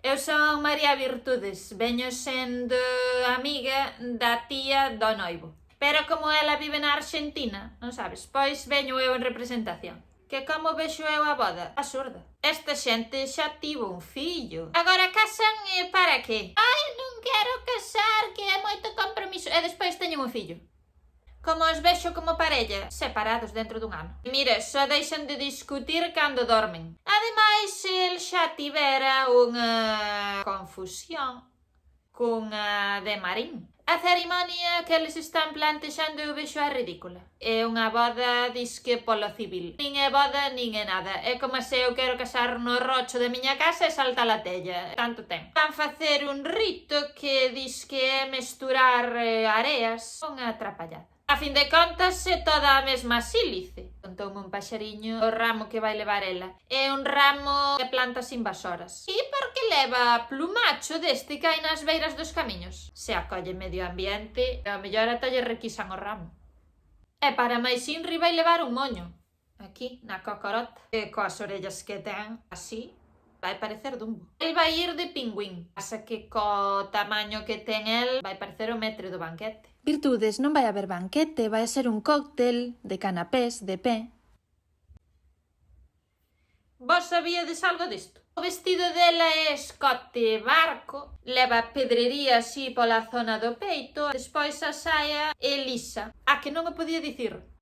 Eu son María Virtudes, veño sendo amiga da tía do noivo. Pero como ela vive na Argentina, non sabes, pois veño eu en representación. Que como vexo eu a boda? Absurda. Esta xente xa tivo un fillo. Agora casan e para que? Ai, non quero casar, que é moito compromiso. E despois teñen un fillo. Como os vexo como parella, separados dentro dun ano. Mira, só deixan de discutir cando dormen. Ademais, el xa tivera unha confusión cunha de Marín. A cerimonia que eles están plantexando eu vexo a ridícula. É unha boda disque polo civil. Nin é boda, nin é nada. É como se eu quero casar no rocho da miña casa e salta a tella. Tanto ten. Van facer un rito que disque é mesturar areas. Unha atrapallada. A fin de contas, é toda a mesma sílice. Contoume un paxariño o ramo que vai levar ela. É un ramo de plantas invasoras. E por que leva plumacho deste que hai nas beiras dos camiños? Se acolle medio ambiente, ao mellor ata lle requisan o ramo. E para máis inri vai levar un moño. Aquí, na cocorota. E coas orellas que ten, así, vai parecer Dumbo. El vai ir de pingüín. Pasa que co tamaño que ten el, vai parecer o metre do banquete. Virtudes, non vai haber banquete, vai ser un cóctel de canapés de pé. Vos sabíades algo disto? O vestido dela é escote barco, leva pedrería así pola zona do peito, despois a saia é lisa. A que non o podía dicir?